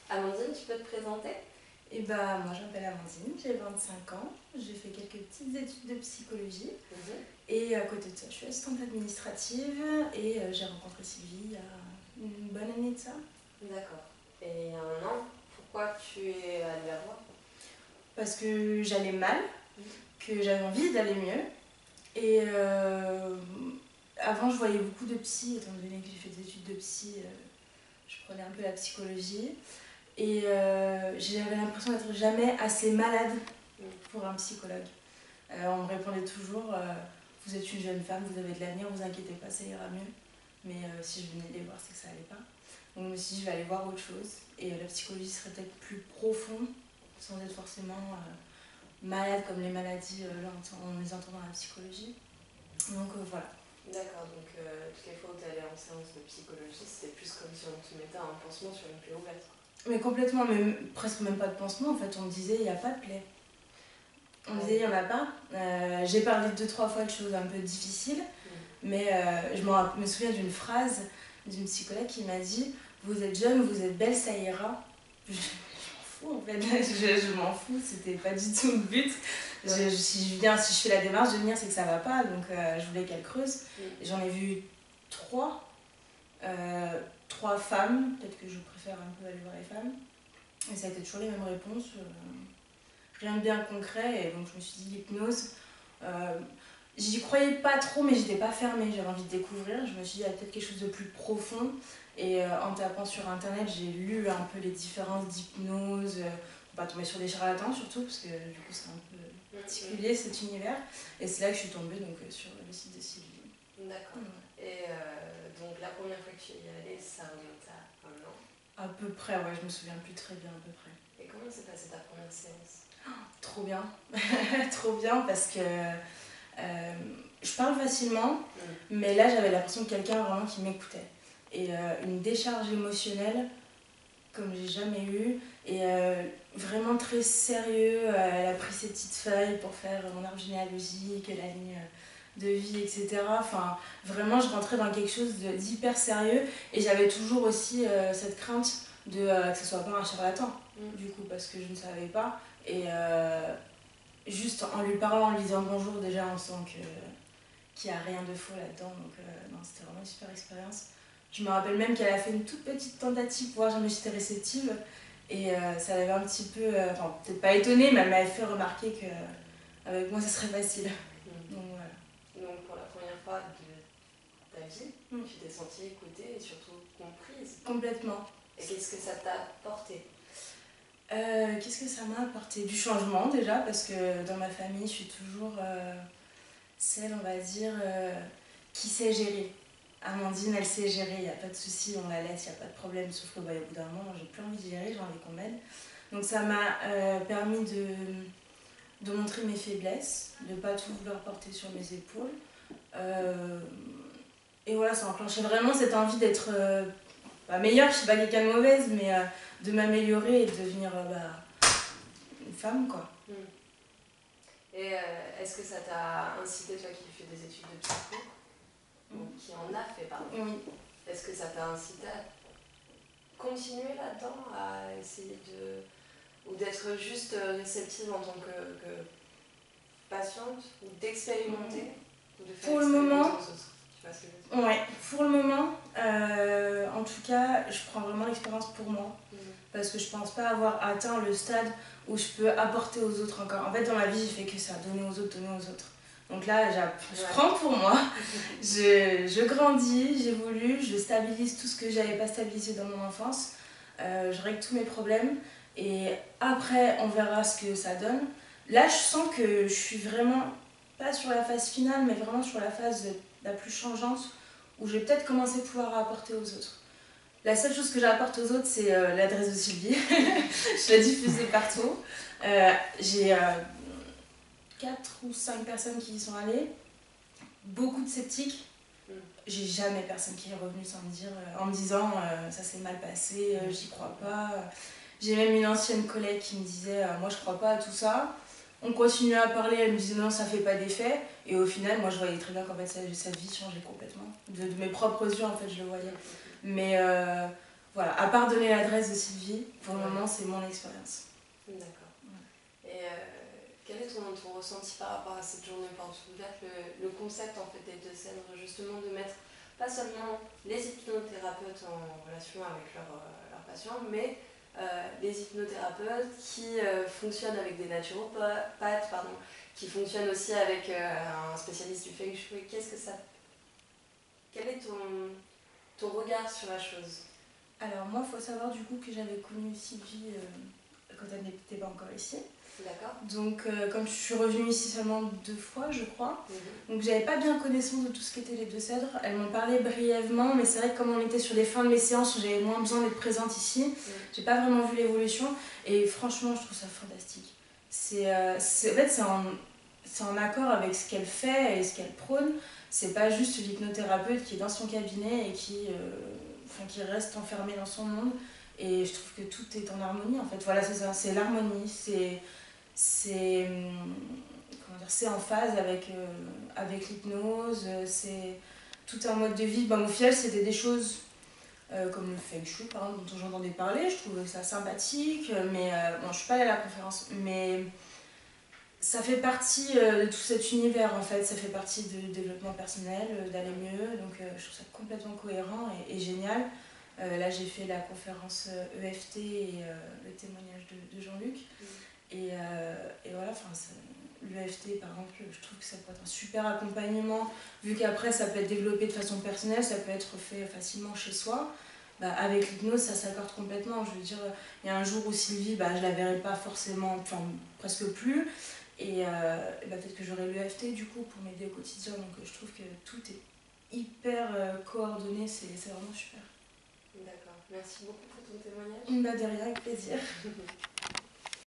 Amandine, tu peux te présenter? Et bah, moi je m'appelle Amandine, j'ai 25 ans, j'ai fait quelques petites études de psychologie et à côté de ça je suis assistante administrative et j'ai rencontré Sylvie il y a une bonne année de ça. D'accord. Et il y a un an, pourquoi tu es allée la voir? Parce que j'allais mal, que j'avais envie d'aller mieux et avant je voyais beaucoup de psy, étant donné que j'ai fait des études de psy, je prenais un peu la psychologie et j'avais l'impression d'être jamais assez malade pour un psychologue. On me répondait toujours vous êtes une jeune femme, vous avez de l'avenir, vous inquiétez pas, ça ira mieux. Mais si je venais les voir, c'est que ça allait pas. Donc je me suis dit, je vais aller voir autre chose. Et la psychologie serait peut-être plus profond, sans être forcément malade comme les maladies, là, on les entend dans la psychologie. Donc voilà. D'accord, donc toutes les fois où tu es allée en séance de psychologie, c'était plus comme si on te mettait un pansement sur une plaie ouverte. Mais complètement, mais presque même pas de pansement. En fait, on me disait, il n'y a pas de plaie. On me disait, il n'y en a pas. J'ai parlé 2-3 fois de choses un peu difficiles, mais je me souviens d'une phrase d'une psychologue qui m'a dit, vous êtes jeune, vous êtes belle, ça ira. Je m'en fous en fait, je m'en fous, c'était pas du tout le but. Si je fais la démarche de venir, c'est que ça va pas, donc je voulais qu'elle creuse. J'en ai vu 3 femmes, peut-être que je préfère un peu aller voir les femmes, et ça a été toujours les mêmes réponses. Rien de bien concret, et donc je me suis dit l'hypnose, j'y croyais pas trop, mais j'étais pas fermée, j'avais envie de découvrir. Je me suis dit il y a peut-être quelque chose de plus profond, et en tapant sur internet j'ai lu un peu les différences d'hypnose, pour pas tomber sur des charlatans surtout, parce que du coup c'est un peu particulier cet univers, et c'est là que je suis tombée donc, sur le site de Sylvie. D'accord. Et donc la première fois que tu y es allée, ça remonte à un an? À peu près, ouais, je me souviens plus très bien, à peu près. Et comment s'est passée ta première séance? Trop bien, trop bien, parce que je parle facilement, mais là j'avais l'impression de quelqu'un vraiment qui m'écoutait. Et une décharge émotionnelle comme j'ai jamais eu, et vraiment très sérieux. Elle a pris ses petites feuilles pour faire mon arbre généalogique, la ligne de vie, etc. Enfin, vraiment je rentrais dans quelque chose d'hyper sérieux, et j'avais toujours aussi cette crainte que ce soit pas un charlatan, du coup, parce que je ne savais pas. Et juste en lui parlant, en lui disant bonjour, déjà on sent qu'il n'y a rien de faux là-dedans. Donc non, c'était vraiment une super expérience. Je me rappelle même qu'elle a fait une toute petite tentative pour voir jamais j'étais réceptive, et ça l'avait un petit peu, enfin peut-être pas étonnée, mais elle m'avait fait remarquer qu'avec moi ça serait facile. Donc voilà. Donc pour la première fois de ta vie, tu t'es sentie écoutée et surtout comprise. Complètement. Et qu'est-ce que ça t'a apporté? Qu'est-ce que ça m'a apporté? Du changement déjà, parce que dans ma famille je suis toujours celle, on va dire, qui sait gérer. Amandine, elle sait gérer, il n'y a pas de souci, on la laisse, il n'y a pas de problème, sauf que au bout d'un moment, j'ai plus envie de gérer, j'ai envie qu'on m'aide. Donc ça m'a permis de montrer mes faiblesses, de ne pas tout vouloir porter sur mes épaules. Et voilà, ça a enclenché vraiment cette envie d'être meilleure, je ne suis pas quelqu'un de mauvaise, mais de m'améliorer et de devenir une femme, quoi. Et est-ce que ça t'a incité, toi qui fais des études de psycho, qui en a fait, pardon, est-ce que ça t'a incité à continuer là-dedans, à essayer ou d'être juste réceptive en tant que patiente, ou d'expérimenter, ou de faire expérimenter aux autres? Ouais, pour le moment, en tout cas, je prends vraiment l'expérience pour moi, parce que je pense pas avoir atteint le stade où je peux apporter aux autres encore. En fait, dans ma vie, j'ai fait que ça, donner aux autres, donner aux autres. Donc là, je prends pour moi, je grandis, j'évolue, je stabilise tout ce que j'avais pas stabilisé dans mon enfance, je règle tous mes problèmes, et après, on verra ce que ça donne. Là, je sens que je suis vraiment, pas sur la phase finale, mais vraiment sur la phase la plus changeante, où je vais peut-être commencer à pouvoir apporter aux autres. La seule chose que j'apporte aux autres, c'est l'adresse de Sylvie. Je l'ai diffusée partout. J'ai 4 ou 5 personnes qui y sont allées. Beaucoup de sceptiques. J'ai jamais personne qui est revenu en me disant ça s'est mal passé, j'y crois pas. J'ai même une ancienne collègue qui me disait moi je crois pas à tout ça. On continuait à parler, elle me disait non, ça fait pas d'effet. Et au final, moi je voyais très bien qu'en fait sa vie changeait complètement. De mes propres yeux, en fait, je le voyais. Mais voilà, à part donner l'adresse de Sylvie, pour le moment c'est mon expérience. D'accord. Et quel est ton ressenti par rapport à cette journée porte ouverte, le concept en fait des Deux Cèdres, justement de mettre pas seulement les hypnothérapeutes en relation avec leurs patients, mais les hypnothérapeutes qui fonctionnent avec des naturopathes, qui fonctionnent aussi avec un spécialiste du Feng Shui. Quel est ton regard sur la chose? Alors moi, il faut savoir du coup que j'avais connu Sylvie quand elle n'était pas encore ici. D'accord. Donc comme je suis revenue ici seulement 2 fois, je crois, donc j'avais pas bien connaissance de tout ce qu'étaient les Deux Cèdres. Elle m'en parlait brièvement, mais c'est vrai que comme on était sur les fins de mes séances où j'avais moins besoin d'être présente ici, j'ai pas vraiment vu l'évolution et franchement je trouve ça fantastique. En fait c'est en accord avec ce qu'elle fait et ce qu'elle prône. C'est pas juste l'hypnothérapeute qui est dans son cabinet et qui reste enfermé dans son monde. Et je trouve que tout est en harmonie en fait. Voilà, c'est ça, c'est l'harmonie, c'est en phase avec l'hypnose, c'est tout un mode de vie. Au final, c'était des choses comme le Feng Shui, par exemple, dont j'entendais parler. Je trouvais ça sympathique, mais bon, je suis pas allée à la conférence, mais ça fait partie de tout cet univers en fait. Ça fait partie du développement personnel, d'aller mieux. Donc je trouve ça complètement cohérent et génial. Là, j'ai fait la conférence EFT et le témoignage de Jean-Luc. Et voilà, l'EFT par exemple, je trouve que ça peut être un super accompagnement, vu qu'après ça peut être développé de façon personnelle, ça peut être fait facilement chez soi. Avec l'hypnose, ça s'accorde complètement. Je veux dire, il y a un jour où Sylvie, je la verrai pas forcément, enfin presque plus. Et peut-être que j'aurai l'EFT du coup pour m'aider au quotidien. Donc je trouve que tout est hyper coordonné, c'est vraiment super. D'accord. Merci beaucoup pour ton témoignage. De rien, avec plaisir.